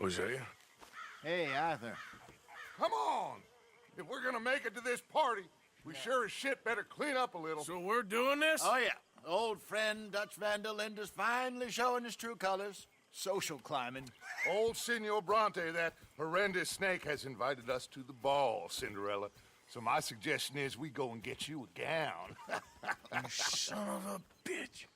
Hosea? Hey, Arthur. Come on! If we're gonna make it to this party, we sure as shit better clean up a little. So we're doing this? Oh, yeah. Old friend Dutch Van der Linde's finally showing his true colors. Social climbing. Old Senor Bronte, that horrendous snake, has invited us to the ball, Cinderella. So my suggestion is we go and get you a gown. You son of a bitch.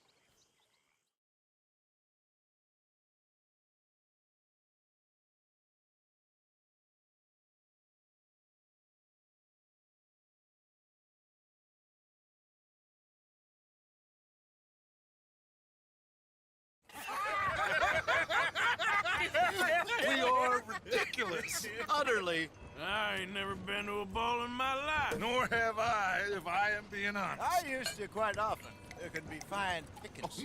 We are ridiculous. Utterly. I ain't never been to a ball in my life. Nor have I, if I am being honest. I used to quite often. There can be fine pickings.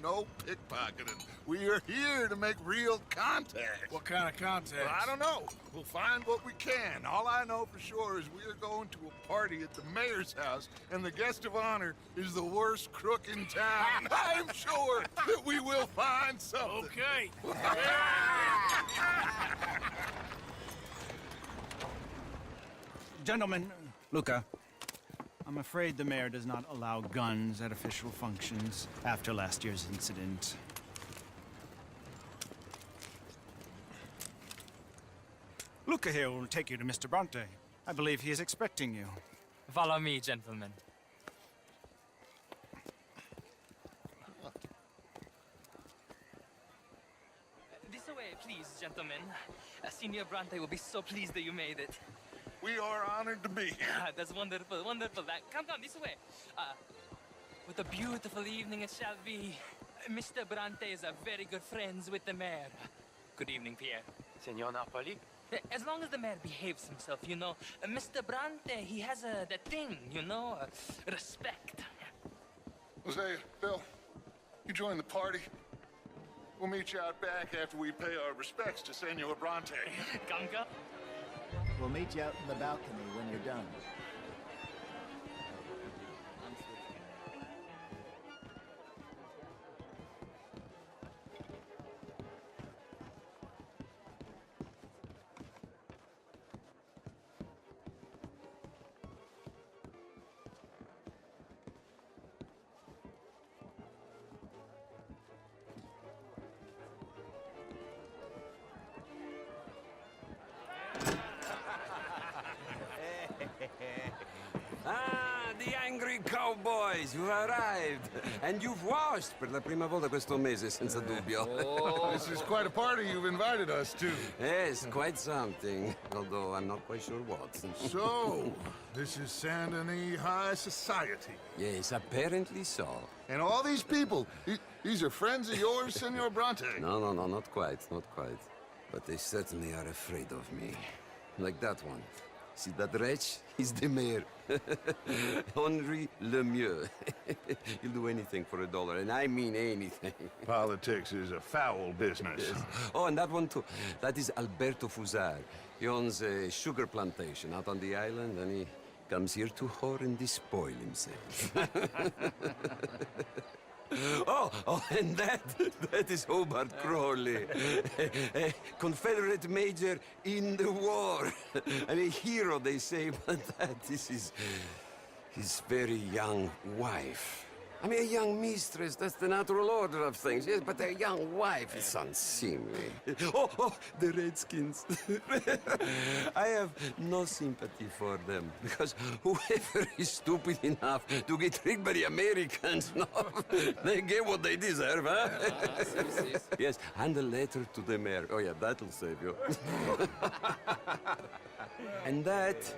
No pickpocketing. We are here to make real contact. What kind of contact? Well, I don't know. We'll find what we can. All I know for sure is we are going to a party at the mayor's house, and the guest of honor is the worst crook in town. I'm sure that we will find something. Okay. Gentlemen, Luca, I'm afraid the mayor does not allow guns at official functions after last year's incident. Luca here will take you to Mr. Bronte. I believe he is expecting you. Follow me, gentlemen. This way, please, gentlemen. Senior Bronte will be so pleased that you made it. We are honored to be here. That's wonderful, wonderful. Come, this way. What a beautiful evening it shall be. Mr. Bronte is a very good friends with the mayor. Good evening, Pierre. Senor Napoli? As long as the mayor behaves himself, you know. Mr. Bronte, he has that thing, you know, respect. Hosea, Bill, you join the party. We'll meet you out back after we pay our respects to Senor Bronte. Come. We'll meet you out in the balcony when you're done. Ah, the angry cowboys, you arrived. And you've washed per la prima volta questo mese, senza dubbio. This is quite a party you've invited us to. Yes, quite something. Although I'm not quite sure what. So, this is Saint Denis High Society. Yes, apparently so. And all these people, these are friends of yours, Senor Bronte? No, not quite, not quite. But they certainly are afraid of me. Like that one. See that wretch? He's the mayor. Henri Lemieux. He'll do anything for $1, and I mean anything. Politics is a foul business. Yes. Oh, and that one too. That is Alberto Fusar. He owns a sugar plantation out on the island, and he comes here to whore and despoil himself. Oh, and that is Hobart Crawley, a Confederate major in the war. And a hero, they say, but that is his very young wife. I mean, a young mistress, that's the natural order of things, yes, but a young wife is unseemly. Oh, the Redskins. I have no sympathy for them, because whoever is stupid enough to get tricked by the Americans, no, they get what they deserve, huh? Yes, and a letter to the mayor. Oh, yeah, that'll save you. And that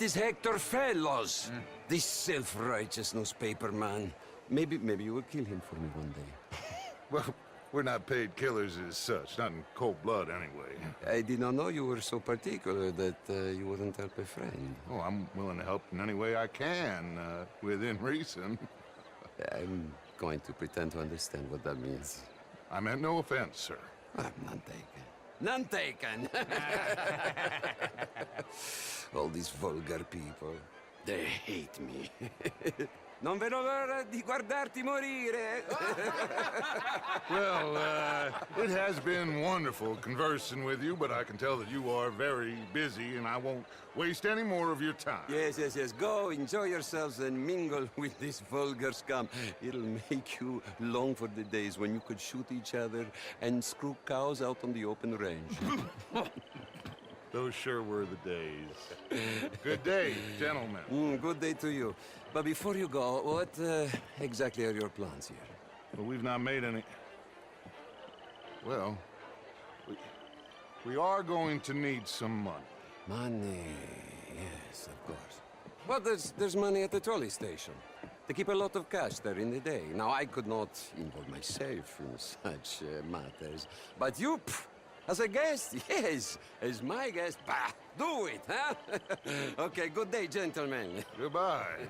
is Hector Fellows, this self-righteous newspaper man. Maybe you will kill him for me one day. Well, we're not paid killers as such, not in cold blood anyway. I did not know you were so particular that you wouldn't help a friend. Oh, I'm willing to help in any way I can, within reason. I'm going to pretend to understand what that means. I meant no offense, sir. None taken. None taken! All these vulgar people, they hate me. Non vedo l'ora di guardarti morire. Well, it has been wonderful conversing with you, but I can tell that you are very busy, and I won't waste any more of your time. Yes, yes, yes. Go, enjoy yourselves, and mingle with this vulgar scum. It'll make you long for the days when you could shoot each other and screw cows out on the open range. Those sure were the days. Good day, gentlemen. Good day to you. But before you go, what exactly are your plans here? Well, we've not made any... Well, we are going to need some money. Money, yes, of course. But there's money at the trolley station. They keep a lot of cash there in the day. Now, I could not involve myself in such matters. But you, as a guest, yes, as my guest, bah, do it, huh? Okay, good day, gentlemen. Goodbye.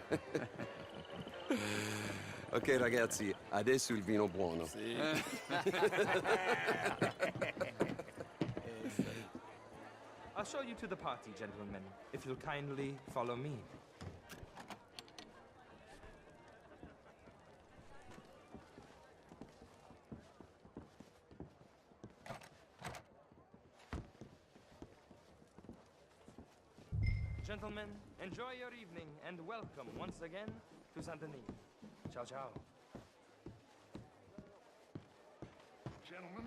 Ok, ragazzi, adesso il vino buono. I'll show you to the party, gentlemen, if you'll kindly follow me. Gentlemen, enjoy your evening and welcome once again to Saint-Denis. Ciao, ciao. Gentlemen,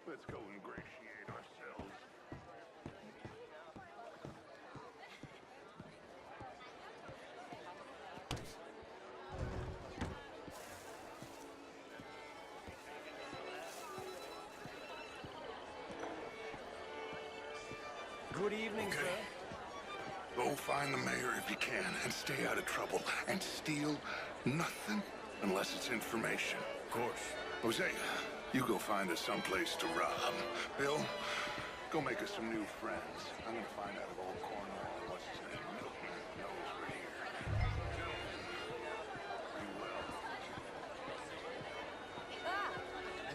let's go ingratiate ourselves. Good evening, sir. Go find the mayor if you can and stay out of trouble. And steal nothing unless it's information. Of course. Hosea, you go find us someplace to rob. Bill, go make us some new friends. I'm gonna find out if old Cornwall, what's his name, Milton, knows we're here. Be well.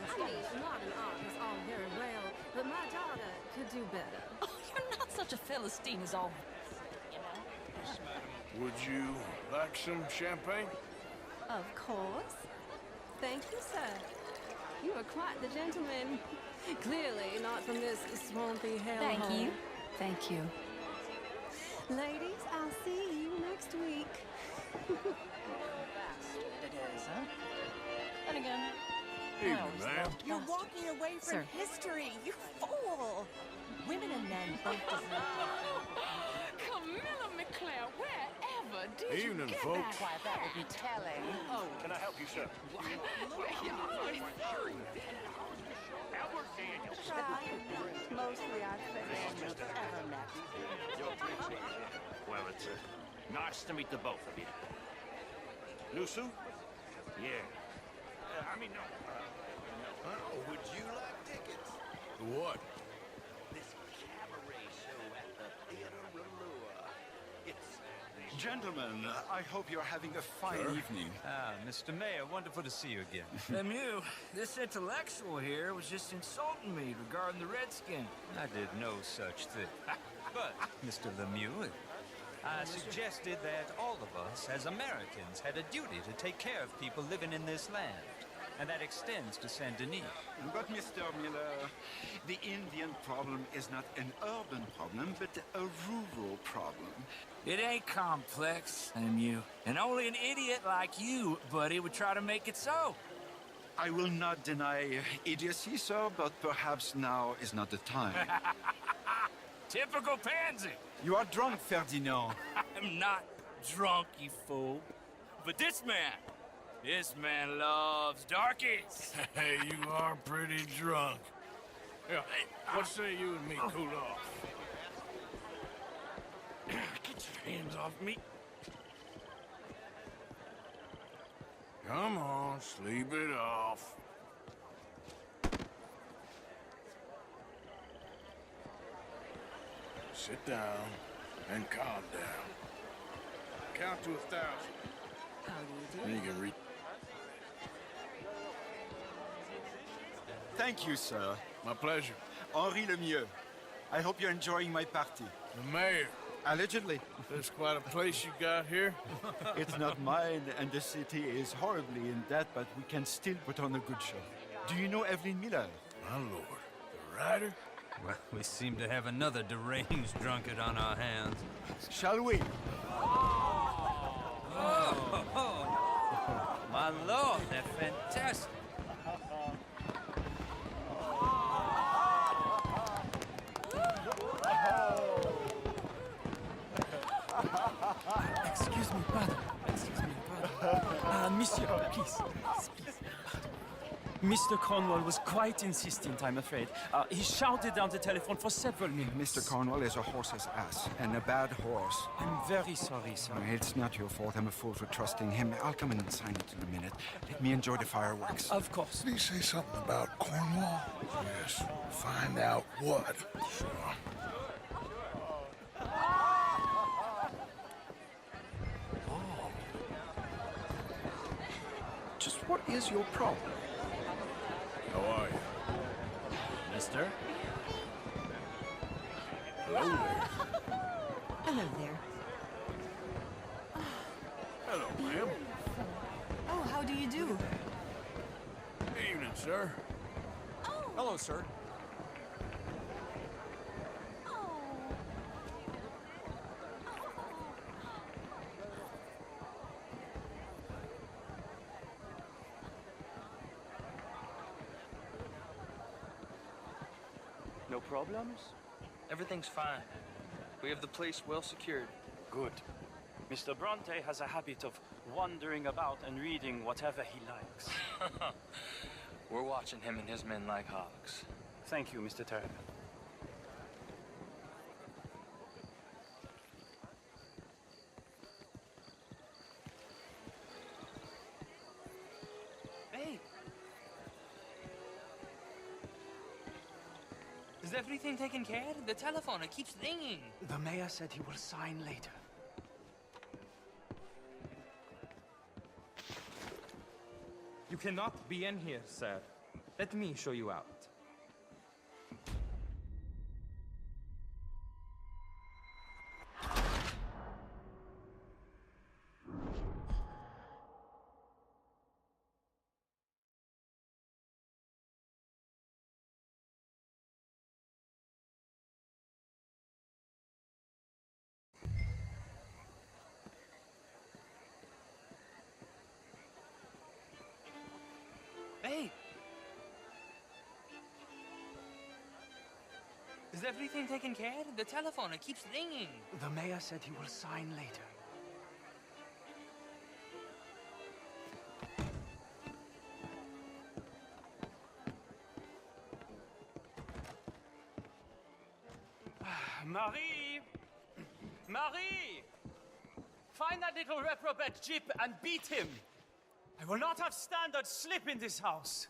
I mean, modern art is all very well, but my daughter could do better. Oh, you're not such a Philistine as all, you know. Would you like some champagne? Of course. Thank you, sir. You are quite the gentleman. Clearly not from this swampy hellhole. Thank you. Thank you. Ladies, I'll see you next week. It is, huh? And again, Evening, I always ma'am. loved You're bastards. walking away from Sir. history, you fool! Women and men both deserve Camilla McClare, wherever did Evening, you get folks. that? Why, that would be telling. Oh, Can I help you, sir? mostly I've almost ever met. Well, it's nice to meet the both of you. Nusu? Yeah. I mean, no. Would you like tickets? What? This cabaret show at the Theater Ralua. It's Gentlemen, I hope you're having a fine evening. Ah, Mr. Mayor, wonderful to see you again. Lemieux, this intellectual here was just insulting me regarding the Redskin. I did no such thing. But, Mr. Lemieux, I suggested that all of us, as Americans, had a duty to take care of people living in this land. And that extends to Saint-Denis. But, Mr. Miller, the Indian problem is not an urban problem, but a rural problem. It ain't complex, Lemieux. And only an idiot like you, buddy, would try to make it so. I will not deny idiocy, sir, but perhaps now is not the time. Typical pansy. You are drunk, Ferdinand. I'm not drunk, you fool. But this man loves darkies. Hey, you are pretty drunk. Yeah, what say you and me cool off? Get your hands off me. Come on, sleep it off. Sit down and calm down. Count to 1,000. How do you Then do? you can read. Thank you, sir. My pleasure. Henri Lemieux. I hope you're enjoying my party. The mayor. Allegedly. There's quite a place you got here. It's not mine, and the city is horribly in debt, but we can still put on a good show. Do you know Evelyn Miller? My lord. The writer? Well, we seem to have another deranged drunkard on our hands. Shall we? Oh, my lord, they're fantastic. Excuse me, pardon. Excuse me, pardon. Monsieur, please. Mr. Cornwall was quite insistent, I'm afraid. He shouted down the telephone for several minutes. Mr. Cornwall is a horse's ass, and a bad horse. I'm very sorry, sir. It's not your fault. I'm a fool for trusting him. I'll come in and sign it in a minute. Let me enjoy the fireworks. Of course. Did he say something about Cornwall? Yes. Find out what. Just what is your problem? How are you? Mister? Hello there. Hello there. Hello, ma'am. Oh, how do you do? Evening, sir. Hello, sir. No problems? Everything's fine. We have the place well secured. Good. Mr. Bronte has a habit of wandering about and reading whatever he likes. We're watching him and his men like hawks. Thank you, Mr. Turner. Hey! Is everything taken care of? The telephone, it keeps ringing. The mayor said he will sign later. You cannot be in here, sir. Let me show you out. Hey! Is everything taken care of? The telephone, it keeps ringing. The mayor said he will sign later. Marie! Marie! Find that little reprobate Jip and beat him! I will not have standards slip in this house.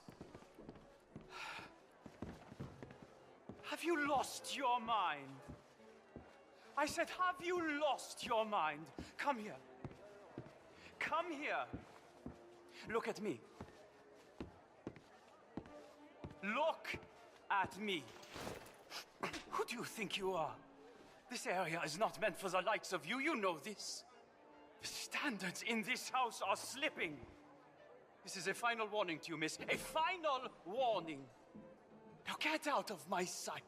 Have you lost your mind? I said, have you lost your mind? Come here. Come here. Look at me. Look at me. Who do you think you are? This area is not meant for the likes of you. You know this. The standards in this house are slipping. This is a final warning to you, miss. A final warning. Now get out of my sight.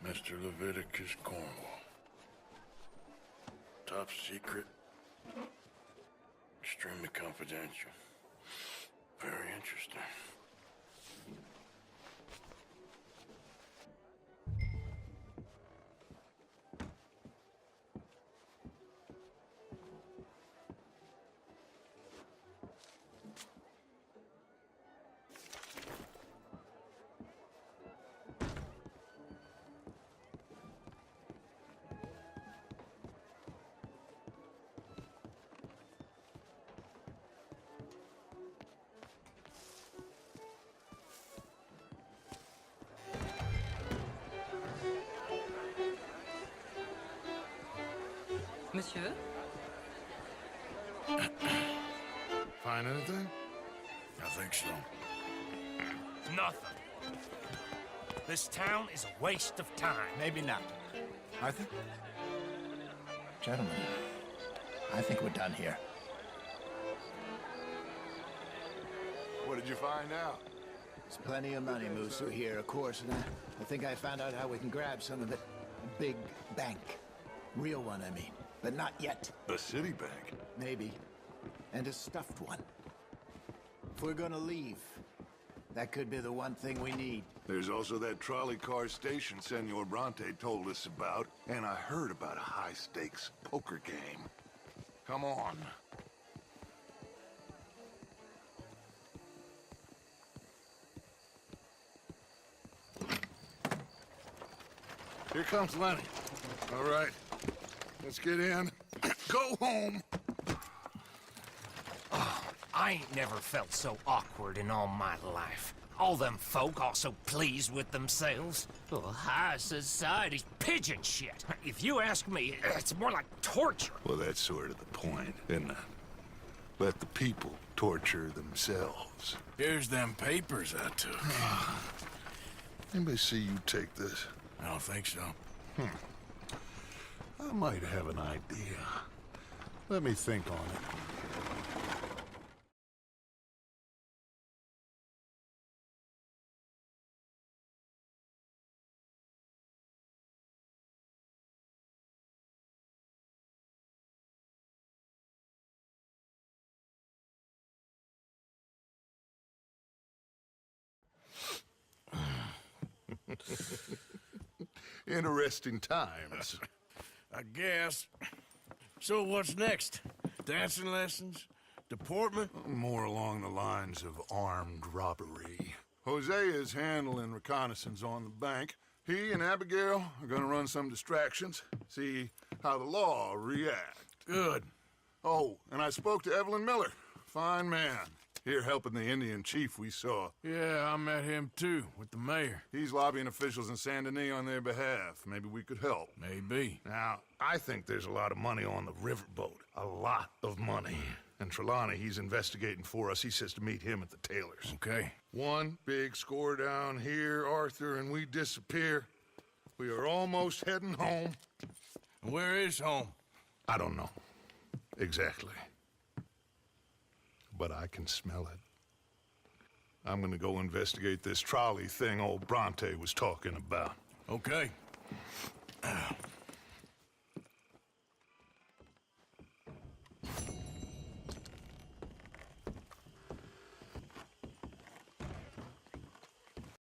Mr. Leviticus Cornwall. Top secret. Extremely confidential. Very interesting. Monsieur? Find anything? I think so. Nothing. This town is a waste of time. Maybe not. Arthur? Gentlemen, I think we're done here. What did you find out? There's plenty of money, Musu, here, of course, and I think I found out how we can grab some of it. A big bank. Real one, I mean. But not yet. A city bank? Maybe. And a stuffed one. If we're gonna leave, that could be the one thing we need. There's also that trolley car station Senor Bronte told us about, and I heard about a high-stakes poker game. Come on. Here comes Lenny. All right, let's get in. Go home. I ain't never felt so awkward in all my life. All them folk all so pleased with themselves. Oh, high society's pigeon shit. If you ask me, it's more like torture. Well, that's sort of the point, isn't it? Let the people torture themselves. Here's them papers I took. Anybody see you take this? I don't think so. I might have an idea. Let me think on it. Interesting times. I guess. So what's next? Dancing lessons? Deportment? More along the lines of armed robbery. Hosea is handling reconnaissance on the bank. He and Abigail are gonna run some distractions, see how the law react. Good. Oh, and I spoke to Evelyn Miller. Fine man. Here helping the Indian chief we saw. Yeah, I met him too, with the mayor. He's lobbying officials in Saint Denis on their behalf. Maybe we could help. Maybe. Now, I think there's a lot of money on the riverboat. A lot of money. And Trelawney, he's investigating for us. He says to meet him at the Taylors. Okay. One big score down here, Arthur, and we disappear. We are almost heading home. Where is home? I don't know. Exactly. But I can smell it. I'm gonna go investigate this trolley thing old Bronte was talking about. Okay.